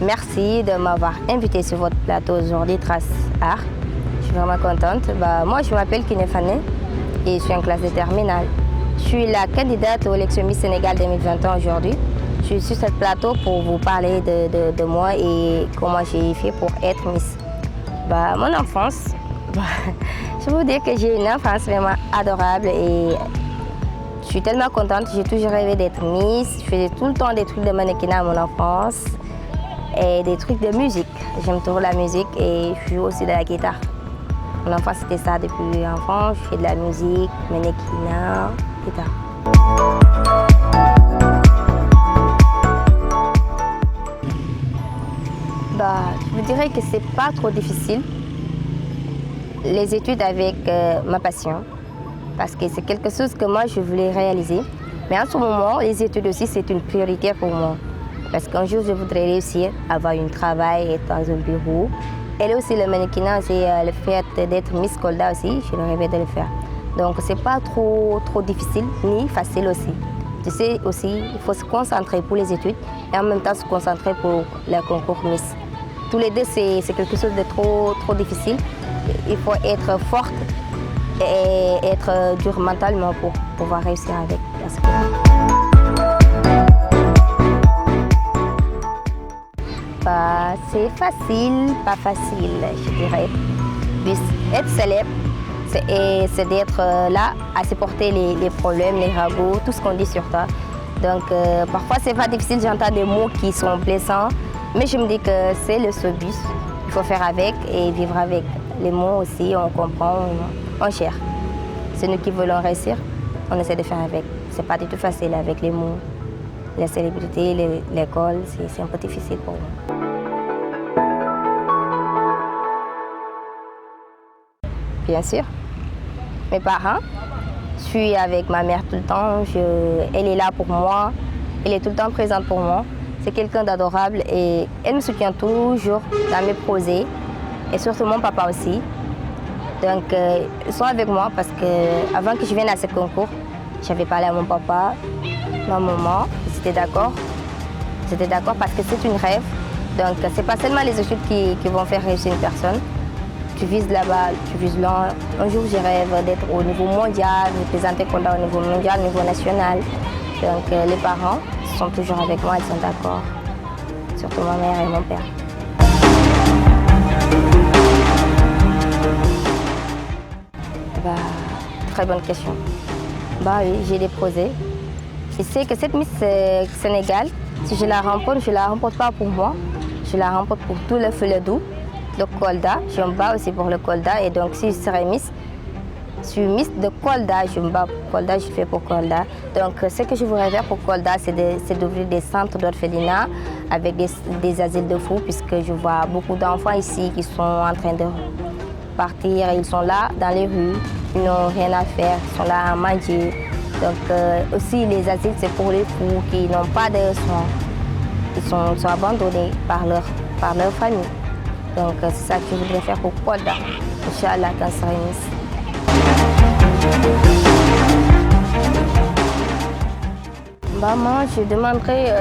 merci de m'avoir invité sur votre plateau aujourd'hui, Trace Art. Je suis vraiment contente. Moi, je m'appelle Kinefane et je suis en classe de terminale. Je suis la candidate aux élections Miss Sénégal 2021 aujourd'hui. Je suis sur ce plateau pour vous parler de moi et comment j'ai fait pour être Miss. Mon enfance, je peux vous dire que j'ai une enfance vraiment adorable et je suis tellement contente. J'ai toujours rêvé d'être Miss. Je faisais tout le temps des trucs de mannequinat à mon enfance et des trucs de musique. J'aime toujours la musique et je joue aussi de la guitare. Mon enfance, c'était ça depuis l'enfant. Je fais de la musique, mannequinat, guitare. Je vous dirais que c'est pas trop difficile, les études avec ma passion, parce que c'est quelque chose que moi je voulais réaliser. Mais en ce moment, les études aussi, c'est une priorité pour moi. Parce qu'un jour, je voudrais réussir, avoir un travail, être dans un bureau. Et aussi, le mannequinat, c'est le fait d'être Miss Kolda aussi, je rêvais de le faire. Donc, c'est pas trop difficile, ni facile aussi. Tu sais aussi, il faut se concentrer pour les études et en même temps se concentrer pour le concours Miss. Tous les deux, c'est quelque chose de trop difficile. Il faut être forte et être dur mentalement pour pouvoir réussir avec la sport. C'est facile, pas facile, je dirais. Puis être célèbre, c'est d'être là à supporter les problèmes, les ragots, tout ce qu'on dit sur toi. Donc parfois c'est pas difficile, j'entends des mots qui sont blessants, mais je me dis que c'est le showbiz, il faut faire avec et vivre avec. Les mots aussi, on comprend, on gère. C'est nous qui voulons réussir, on essaie de faire avec. C'est pas du tout facile avec les mots. La célébrité, l'école, c'est un peu difficile pour moi. Bien sûr. Mes parents, je suis avec ma mère tout le temps. Elle est là pour moi. Elle est tout le temps présente pour moi. C'est quelqu'un d'adorable et elle me soutient toujours dans mes projets. Et surtout mon papa aussi. Donc, ils sont avec moi parce que avant que je vienne à ce concours, j'avais parlé à mon papa, ma maman. C'était d'accord. C'était d'accord parce que c'est une rêve. Donc, c'est pas seulement les études qui vont faire réussir une personne. Tu vises là-bas, tu vises là. Un jour, je rêve d'être au niveau mondial, représenter Kolda au niveau mondial, au niveau national. Donc, les parents sont toujours avec moi, ils sont d'accord. Surtout ma mère et mon père. Très bonne question. Oui, j'ai des projets. Je sais que cette Miss Sénégal, si je la remporte pas pour moi. Je la remporte pour tout le Feuledou, le Kolda. Je me bats aussi pour le Kolda. Et donc, si je serais Miss, je suis Miss de Kolda. Je me bats pour Kolda, je fais pour Kolda. Donc, ce que je voudrais faire pour Kolda, c'est d'ouvrir des centres d'orphelinat avec des asiles de fous, puisque je vois beaucoup d'enfants ici qui sont en train de partir. Ils sont là dans les rues, ils n'ont rien à faire, ils sont là à manger. Donc aussi les asiles, c'est pour les fous qui n'ont pas de soins. Ils sont abandonnés par leur famille. Donc c'est ça que je voudrais faire pour Kolda. Inch'Allah, quand ça sera Miss. Moi, je demanderais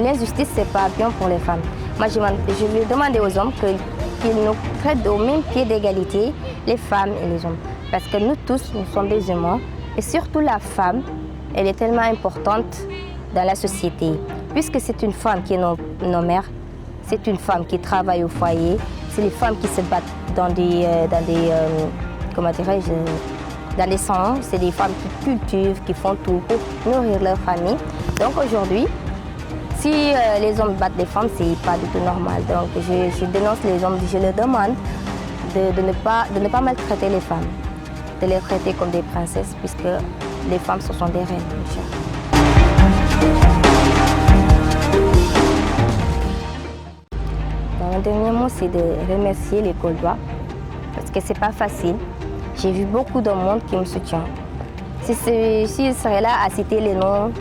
l'injustice, c'est pas bien pour les femmes. Moi, je vais demander aux hommes qu'ils nous traitent au même pied d'égalité, les femmes et les hommes. Parce que nous tous, nous sommes des humains. Et surtout la femme, elle est tellement importante dans la société. Puisque c'est une femme qui est nos mères, c'est une femme qui travaille au foyer, c'est les femmes qui se battent dans des champs, c'est des femmes qui cultivent, qui font tout pour nourrir leur famille. Donc aujourd'hui, si les hommes battent les femmes, c'est pas du tout normal. Donc je dénonce les hommes, je leur demande de ne pas maltraiter les femmes, de les traiter comme des princesses, puisque les femmes, ce sont des reines. Mon dernier mot, c'est de remercier les Koldois, parce que c'est pas facile. J'ai vu beaucoup de monde qui me soutient. Si je serais là à citer les noms,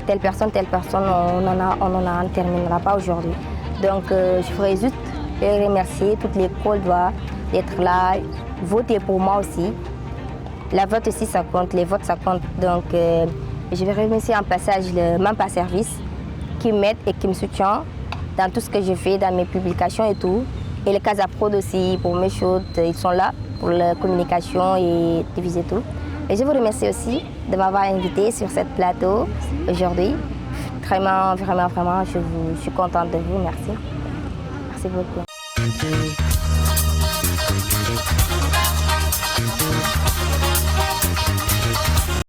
telle personne, on ne terminera pas aujourd'hui. Donc je ferais juste les remercier, toutes les Koldois, d'être là, voter pour moi aussi. La vote aussi, ça compte, les votes, ça compte. Donc je vais remercier en passage le Mampa Service qui m'aide et qui me soutient dans tout ce que je fais, dans mes publications et tout. Et les Casa Prod aussi, pour mes shoots, ils sont là pour la communication et diviser tout. Et je vous remercie aussi de m'avoir invité sur ce plateau aujourd'hui. Vraiment, vraiment, vraiment, je suis contente de vous. Merci. Merci beaucoup.